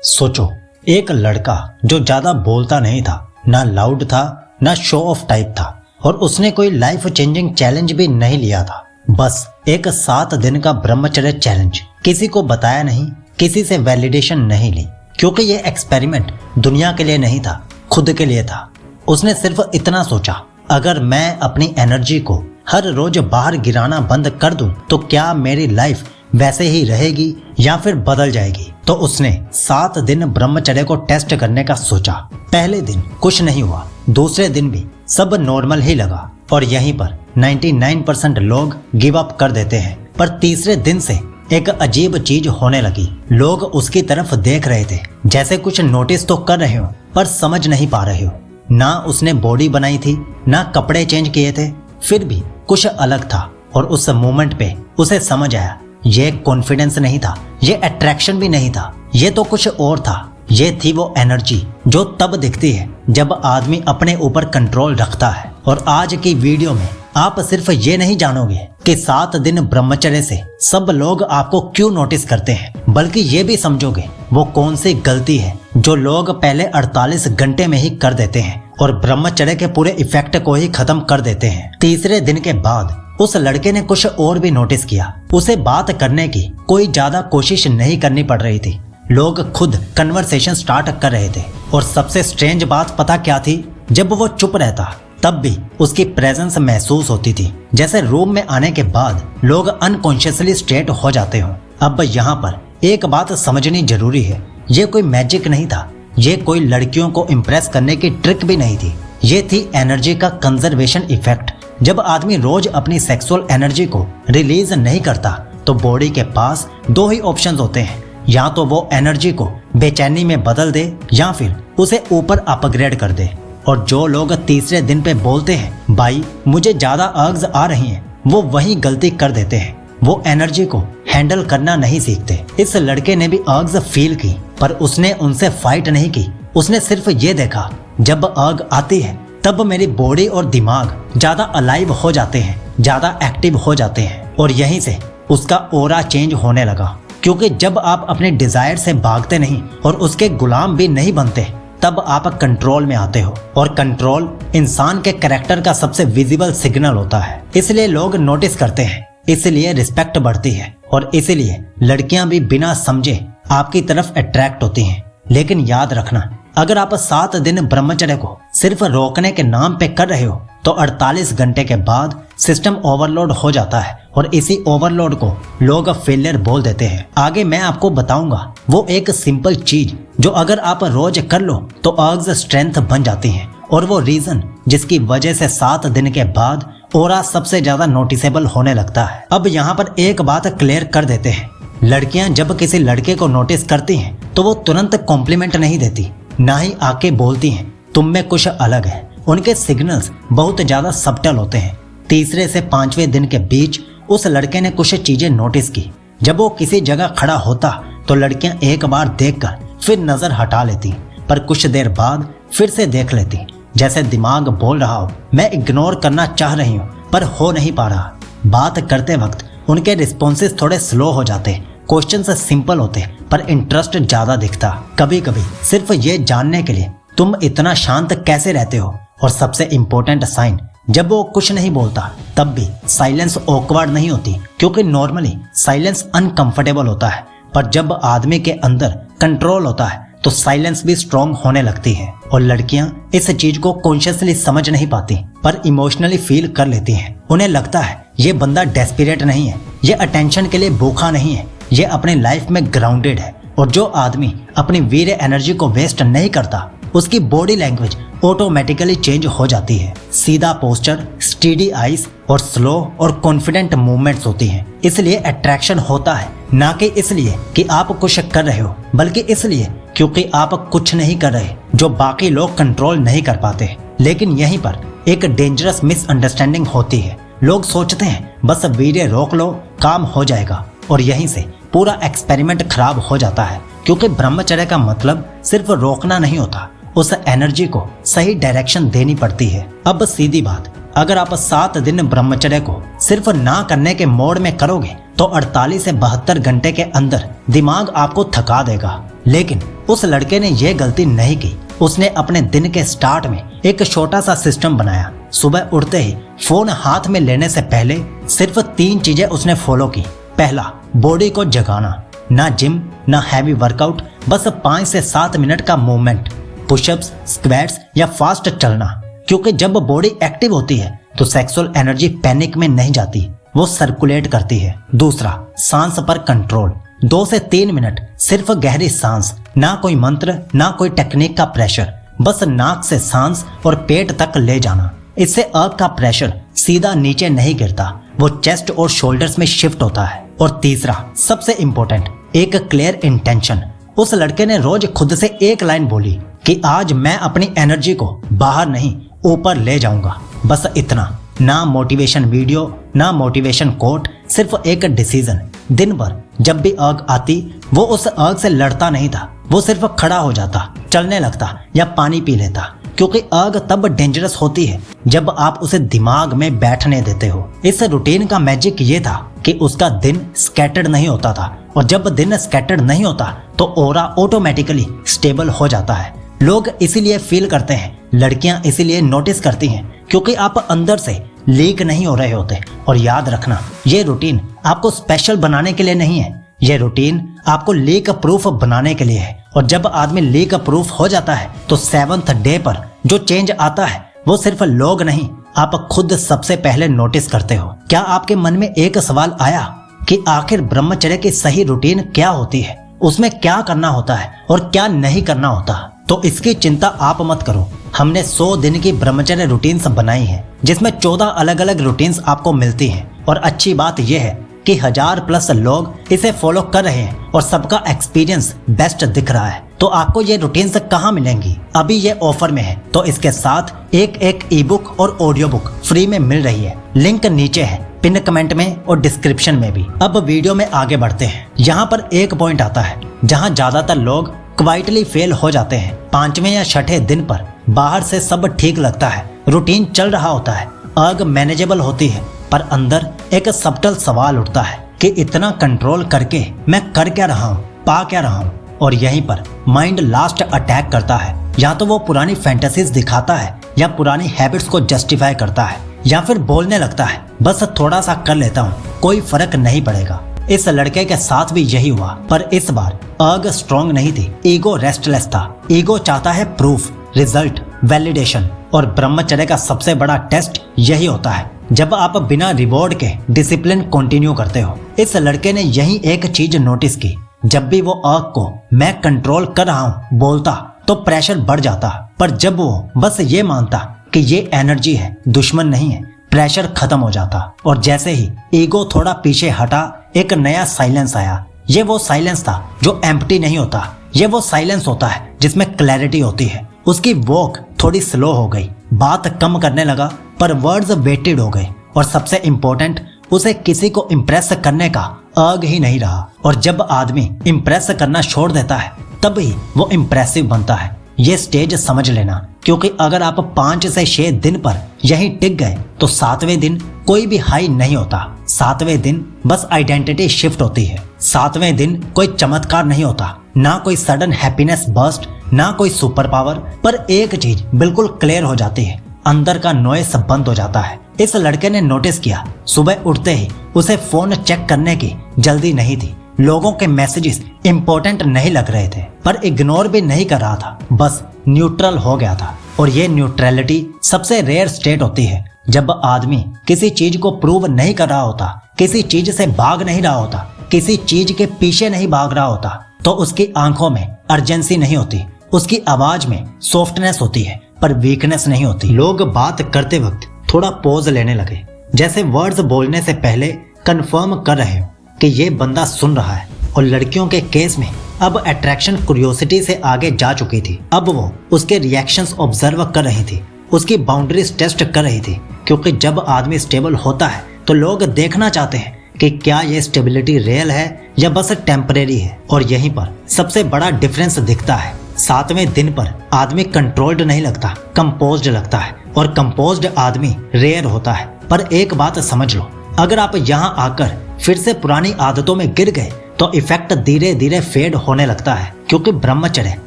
सोचो, एक लड़का जो ज्यादा बोलता नहीं था, ना लाउड था, ना शो ऑफ टाइप था, और उसने कोई लाइफ चेंजिंग चैलेंज भी नहीं लिया था। बस एक 7 दिन का ब्रह्मचर्य चैलेंज। किसी को बताया नहीं, किसी से वैलिडेशन नहीं ली, क्योंकि ये एक्सपेरिमेंट दुनिया के लिए नहीं था, खुद के लिए था। उसने सिर्फ इतना सोचा, अगर मैं अपनी एनर्जी को हर रोज बाहर गिराना बंद कर दूं तो क्या मेरी लाइफ वैसे ही रहेगी या फिर बदल जाएगी। तो उसने 7 दिन ब्रह्मचर्य को टेस्ट करने का सोचा। पहले दिन कुछ नहीं हुआ, दूसरे दिन भी सब नॉर्मल ही लगा, और यहीं पर 99% लोग गिव अप कर देते हैं। पर तीसरे दिन से एक अजीब चीज होने लगी। लोग उसकी तरफ देख रहे थे, जैसे कुछ नोटिस तो कर रहे हो पर समझ नहीं पा रहे हो। ना उसने बॉडी बनाई थी, ना कपड़े चेंज किए थे, फिर भी कुछ अलग था। और उस मोमेंट पे उसे समझ आया, ये कॉन्फिडेंस नहीं था, ये अट्रैक्शन भी नहीं था, ये तो कुछ और था। ये थी वो एनर्जी जो तब दिखती है जब आदमी अपने ऊपर कंट्रोल रखता है। और आज की वीडियो में आप सिर्फ ये नहीं जानोगे कि 7 दिन ब्रह्मचर्य से सब लोग आपको क्यों नोटिस करते हैं, बल्कि ये भी समझोगे वो कौन सी गलती है जो लोग पहले 48 घंटे में ही कर देते हैं और ब्रह्मचर्य के पूरे इफेक्ट को ही खत्म कर देते हैं। तीसरे दिन के बाद उस लड़के ने कुछ और भी नोटिस किया। उसे बात करने की कोई ज्यादा कोशिश नहीं करनी पड़ रही थी, लोग खुद कन्वर्सेशन स्टार्ट कर रहे थे। और सबसे स्ट्रेंज बात पता क्या थी, जब वो चुप रहता तब भी उसकी प्रेजेंस महसूस होती थी, जैसे रूम में आने के बाद लोग अनकॉन्शियसली स्ट्रेट हो जाते हो। अब यहाँ पर एक बात समझनी जरूरी है, ये कोई मैजिक नहीं था, ये कोई लड़कियों को इम्प्रेस करने की ट्रिक भी नहीं थी, ये थी एनर्जी का कंजर्वेशन इफेक्ट। जब आदमी रोज अपनी सेक्सुअल एनर्जी को रिलीज नहीं करता तो बॉडी के पास 2 ही ऑप्शंस होते हैं, या तो वो एनर्जी को बेचैनी में बदल दे या फिर उसे ऊपर अपग्रेड कर दे। और जो लोग तीसरे दिन पे बोलते हैं भाई मुझे ज्यादा अर्ग्स आ रही हैं, वो वही गलती कर देते हैं, वो एनर्जी को हैंडल करना नहीं सीखते। इस लड़के ने भी अर्ग्स फील की, पर उसने उनसे फाइट नहीं की। उसने सिर्फ ये देखा, जब अर्ग आती है तब मेरी बॉडी और दिमाग ज्यादा अलाइव हो जाते हैं, ज्यादा एक्टिव हो जाते हैं। और यहीं से उसका ओरा चेंज होने लगा, क्योंकि जब आप अपने डिजायर से भागते नहीं और उसके गुलाम भी नहीं बनते, तब आप कंट्रोल में आते हो। और कंट्रोल इंसान के कैरेक्टर का सबसे विजिबल सिग्नल होता है, इसलिए लोग नोटिस करते हैं, इसलिए रिस्पेक्ट बढ़ती है, और इसलिए लड़कियां भी बिना समझे आपकी तरफ अट्रैक्ट होती हैं। लेकिन याद रखना, अगर आप 7 दिन ब्रह्मचर्य को सिर्फ रोकने के नाम पे कर रहे हो तो 48 घंटे के बाद सिस्टम ओवरलोड हो जाता है, और इसी ओवरलोड को लोग फेलियर बोल देते हैं। आगे मैं आपको बताऊंगा वो एक सिंपल चीज जो अगर आप रोज कर लो तो अर्ग्स स्ट्रेंथ बन जाती हैं, और वो रीजन जिसकी वजह से 7 दिन के बाद ओरा सबसे ज्यादा नोटिसेबल होने लगता है। अब यहाँ पर एक बात क्लियर कर देते हैं, लड़कियां जब किसी लड़के को नोटिस करती हैं तो वो तुरंत कॉम्प्लीमेंट नहीं देती, ना ही आके बोलती हैं तुम में कुछ अलग है। उनके सिग्नल्स बहुत ज्यादा सबटल होते हैं। तीसरे से 5वें दिन के बीच उस लड़के ने कुछ चीजें नोटिस की। जब वो किसी जगह खड़ा होता तो लड़कियां एक बार देखकर फिर नजर हटा लेती, पर कुछ देर बाद फिर से देख लेती, जैसे दिमाग बोल रहा हो मैं इग्नोर करना चाह रही हूँ पर हो नहीं पा रहा। बात करते वक्त उनके रिस्पॉन्सेस थोड़े स्लो हो जाते, क्वेश्चंस सिंपल होते पर इंटरेस्ट ज्यादा दिखता। कभी कभी सिर्फ ये जानने के लिए तुम इतना शांत कैसे रहते हो। और सबसे इम्पोर्टेंट साइन, जब वो कुछ नहीं बोलता तब भी साइलेंस ऑकवर्ड नहीं होती, क्योंकि नॉर्मली साइलेंस अनकंफर्टेबल होता है, पर जब आदमी के अंदर कंट्रोल होता है तो साइलेंस भी स्ट्रॉन्ग होने लगती है। और लड़कियां इस चीज को कॉन्शियसली समझ नहीं पाती पर इमोशनली फील कर लेती हैं। उन्हें लगता है ये बंदा डेस्परेट नहीं है, ये अटेंशन के लिए भूखा नहीं है, ये अपने लाइफ में ग्राउंडेड है। और जो आदमी अपनी वीर एनर्जी को वेस्ट नहीं करता, उसकी बॉडी लैंग्वेज ऑटोमेटिकली चेंज हो जाती है। सीधा पोस्चर, स्टीडी आईज और स्लो और कॉन्फिडेंट मूवमेंट्स होती हैं। इसलिए अट्रैक्शन होता है, ना कि इसलिए कि आप कुछ कर रहे हो, बल्कि इसलिए क्योंकि आप कुछ नहीं कर रहे जो बाकी लोग कंट्रोल नहीं कर पाते। लेकिन यहीं पर एक डेंजरस मिसअंडरस्टैंडिंग होती है। लोग सोचते हैं बस वीर्य रोक लो काम हो जाएगा, और यहीं से पूरा एक्सपेरिमेंट खराब हो जाता है। क्योंकि ब्रह्मचर्य का मतलब सिर्फ रोकना नहीं होता, उस एनर्जी को सही डायरेक्शन देनी पड़ती है। अब सीधी बात, अगर आप 7 दिन ब्रह्मचर्य को सिर्फ ना करने के मोड में करोगे तो 48 से 72 घंटे के अंदर दिमाग आपको थका देगा। लेकिन उस लड़के ने यह गलती नहीं की। उसने अपने दिन के स्टार्ट में एक छोटा सा सिस्टम बनाया। सुबह उठते ही फोन हाथ में लेने से पहले सिर्फ 3 चीजें उसने फॉलो की। पहला, बॉडी को जगाना, ना जिम ना हैवी वर्कआउट, बस 5 से 7 मिनट का मूवमेंट, पुशअप्स, स्क्वाट्स या फास्ट चलना। क्योंकि जब बॉडी एक्टिव होती है तो सेक्सुअल एनर्जी पैनिक में नहीं जाती, वो सर्कुलेट करती है। दूसरा, सांस पर कंट्रोल, 2 से 3 मिनट सिर्फ गहरी सांस, ना कोई मंत्र ना कोई टेक्निक का प्रेशर, बस नाक से सांस और पेट तक ले जाना। इससे अर्क का प्रेशर सीधा नीचे नहीं गिरता, वो चेस्ट और शोल्डर्स में शिफ्ट होता है। और तीसरा, सबसे इंपॉर्टेंट, एक क्लियर इंटेंशन। उस लड़के ने रोज खुद से एक लाइन बोली कि आज मैं अपनी एनर्जी को बाहर नहीं ऊपर ले जाऊंगा। बस इतना, ना मोटिवेशन वीडियो ना मोटिवेशन कोट, सिर्फ एक डिसीजन। दिन भर जब भी आग आती वो उस आग से लड़ता नहीं था, वो सिर्फ खड़ा हो जाता, चलने लगता या पानी पी लेता। क्योंकि आग तब डेंजरस होती है जब आप उसे दिमाग में बैठने देते हो। इस रूटीन का मैजिक ये था कि उसका दिन स्कैटर्ड नहीं होता था, और जब दिन स्कैटर्ड नहीं होता तो ऑरा ऑटोमेटिकली स्टेबल हो जाता है। लोग इसीलिए फील करते हैं, लड़कियां इसीलिए नोटिस करती हैं, क्योंकि आप अंदर से लीक नहीं हो रहे होते। और याद रखना, ये रूटीन आपको स्पेशल बनाने के लिए नहीं है, ये रूटीन आपको लीक प्रूफ बनाने के लिए है। और जब आदमी लीक प्रूफ हो जाता है तो 7th डे पर जो चेंज आता है वो सिर्फ लोग नहीं, आप खुद सबसे पहले नोटिस करते हो। क्या आपके मन में एक सवाल आया कि आखिर ब्रह्मचर्य की सही रूटीन क्या होती है, उसमें क्या करना होता है और क्या नहीं करना होता? तो इसकी चिंता आप मत करो, हमने 100 दिन की ब्रह्मचर्य रूटीन्स बनाई है, जिसमें 14 अलग अलग रूटीन्स आपको मिलती हैं। और अच्छी बात यह है कि 1000+ लोग इसे फॉलो कर रहे हैं और सबका एक्सपीरियंस बेस्ट दिख रहा है। तो आपको ये रूटीन्स कहाँ मिलेंगी? अभी ये ऑफर में है, तो इसके साथ एक ई बुक और ऑडियो बुक फ्री में मिल रही है। लिंक नीचे है, पिन कमेंट में और डिस्क्रिप्शन में भी। अब वीडियो में आगे बढ़ते हैं। यहाँ पर एक पॉइंट आता है जहाँ ज्यादातर लोग क्वाइटली फेल हो जाते हैं। 5वें या 6ठे दिन पर बाहर से सब ठीक लगता है, रूटीन चल रहा होता है, आग मैनेजेबल होती है, पर अंदर एक सबटल सवाल उठता है कि इतना कंट्रोल करके मैं कर क्या रहा हूँ, पा क्या रहा हूँ? और यहीं पर माइंड लास्ट अटैक करता है। या तो वो पुरानी फैंटेसीज दिखाता है या पुरानी हैबिट्स को जस्टिफाई करता है, या फिर बोलने लगता है बस थोड़ा सा कर लेता हूँ, कोई फर्क नहीं पड़ेगा। इस लड़के के साथ भी यही हुआ, पर इस बार आग स्ट्रॉन्ग नहीं थी, ईगो रेस्टलेस था। ईगो चाहता है प्रूफ, रिजल्ट, वैलिडेशन। और ब्रह्मचर्य का सबसे बड़ा टेस्ट यही होता है जब आप बिना रिवॉर्ड के डिसिप्लिन कंटिन्यू करते हो। इस लड़के ने यही एक चीज नोटिस की, जब भी वो आग को मैं कंट्रोल कर रहा हूँ बोलता तो प्रेशर बढ़ जाता, पर जब वो बस ये मानता कि ये एनर्जी है, दुश्मन नहीं है, प्रेशर खत्म हो जाता। और जैसे ही ईगो थोड़ा पीछे हटा, एक नया साइलेंस आया। ये वो साइलेंस था जो एम्प्टी नहीं होता, ये वो साइलेंस होता है जिसमें क्लैरिटी होती है। उसकी वॉक थोड़ी स्लो हो गई, बात कम करने लगा, पर वर्ड्स वेटेड हो गए। और सबसे इम्पोर्टेंट, उसे किसी को इम्प्रेस करने का आग ही नहीं रहा। और जब आदमी इम्प्रेस करना छोड़ देता है तभी वो इम्प्रेसिव बनता है। ये स्टेज समझ लेना, क्योंकि अगर आप 5 से 6 दिन पर यहीं टिक गए तो 7वें दिन कोई भी हाई नहीं होता। 7वें दिन बस आइडेंटिटी शिफ्ट होती है। 7वें दिन कोई चमत्कार नहीं होता, ना कोई सडन हैप्पीनेस बर्स्ट, ना कोई सुपर पावर, पर एक चीज बिल्कुल क्लियर हो जाती है, अंदर का नॉइस बंद हो जाता है। इस लड़के ने नोटिस किया, सुबह उठते ही उसे फोन चेक करने की जल्दी नहीं थी। लोगों के मैसेजेस इंपॉर्टेंट नहीं लग रहे थे, पर इग्नोर भी नहीं कर रहा था, बस न्यूट्रल हो गया था। और ये न्यूट्रलिटी सबसे रेयर स्टेट होती है, जब आदमी किसी चीज को प्रूव नहीं कर रहा होता, किसी चीज से भाग नहीं रहा होता, किसी चीज के पीछे नहीं भाग रहा होता, तो उसकी आंखों में अर्जेंसी नहीं होती, उसकी आवाज में सॉफ्टनेस होती है, पर वीकनेस नहीं होती। लोग बात करते वक्त थोड़ा पॉज लेने लगे, जैसे वर्ड्स बोलने से पहले कंफर्म कर रहे हो कि ये बंदा सुन रहा है। और लड़कियों के केस में अब अट्रैक्शन क्यूरियोसिटी से आगे जा चुकी थी। अब वो उसके रिएक्शंस ऑब्जर्व कर रही थी, उसकी बाउंड्रीज टेस्ट कर रही थी, क्योंकि जब आदमी स्टेबल होता है तो लोग देखना चाहते हैं कि क्या ये स्टेबिलिटी रियल है या बस टेम्परेरी है। और यहीं पर सबसे बड़ा डिफरेंस दिखता है। 7वें दिन पर आदमी कंट्रोल्ड नहीं लगता, कंपोज्ड लगता है, और कंपोज्ड आदमी रेयर होता है। पर एक बात समझ लो, अगर आप यहाँ आकर फिर से पुरानी आदतों में गिर गए तो इफेक्ट धीरे धीरे फेड होने लगता है, क्योंकि ब्रह्मचर्य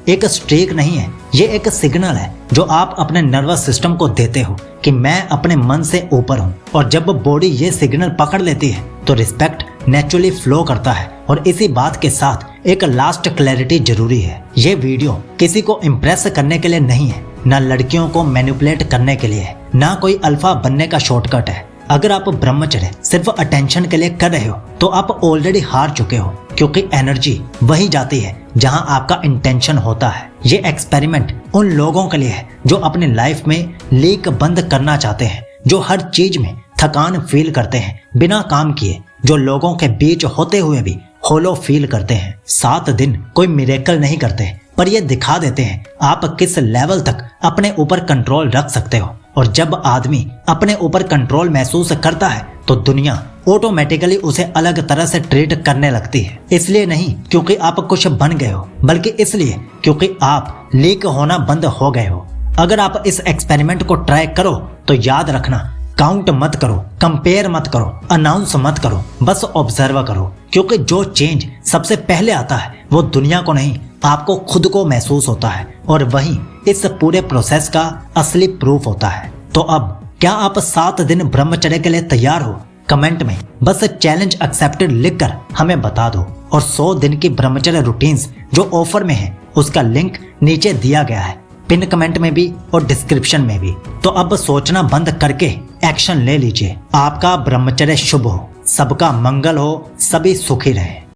एक स्ट्रीक नहीं है, ये एक सिग्नल है जो आप अपने नर्वस सिस्टम को देते हो कि मैं अपने मन से ऊपर हूँ। और जब बॉडी ये सिग्नल पकड़ लेती है तो रिस्पेक्ट नेचुरली फ्लो करता है। और इसी बात के साथ एक लास्ट क्लैरिटी जरूरी है, ये वीडियो किसी को इम्प्रेस करने के लिए नहीं है, ना लड़कियों को मैनिपुलेट करने के लिए है, ना कोई अल्फा बनने का शॉर्टकट है। अगर आप ब्रह्मचर्य सिर्फ अटेंशन के लिए कर रहे हो तो आप ऑलरेडी हार चुके हो, क्योंकि एनर्जी वही जाती है जहां आपका इंटेंशन होता है। ये एक्सपेरिमेंट उन लोगों के लिए है जो अपनी लाइफ में लीक बंद करना चाहते हैं, जो हर चीज में थकान फील करते हैं बिना काम किए, जो लोगों के बीच होते हुए भी होलो फील करते हैं। 7 दिन कोई मिरेकल नहीं करते, पर ये दिखा देते हैं आप किस लेवल तक अपने ऊपर कंट्रोल रख सकते हो। और जब आदमी अपने ऊपर कंट्रोल महसूस करता है तो दुनिया ऑटोमेटिकली उसे अलग तरह से ट्रीट करने लगती है। इसलिए नहीं क्योंकि आप कुछ बन गए हो, बल्कि इसलिए क्योंकि आप लीक होना बंद हो गए हो। अगर आप इस एक्सपेरिमेंट को ट्राई करो तो याद रखना, काउंट मत करो, कंपेयर मत करो, अनाउंस मत करो, बस ऑब्जर्व करो, क्योंकि जो चेंज सबसे पहले आता है वो दुनिया को नहीं, आपको खुद को महसूस होता है। और वही इस पूरे प्रोसेस का असली प्रूफ होता है। तो अब क्या आप 7 दिन ब्रह्मचर्य के लिए तैयार हो? कमेंट में बस चैलेंज एक्सेप्टेड लिखकर हमें बता दो। और 100 दिन की ब्रह्मचर्य रूटीन्स जो ऑफर में है उसका लिंक नीचे दिया गया है, पिन कमेंट में भी और डिस्क्रिप्शन में भी। तो अब सोचना बंद करके एक्शन ले लीजिए। आपका ब्रह्मचर्य शुभ हो, सबका मंगल हो, सभी सुखी रहे।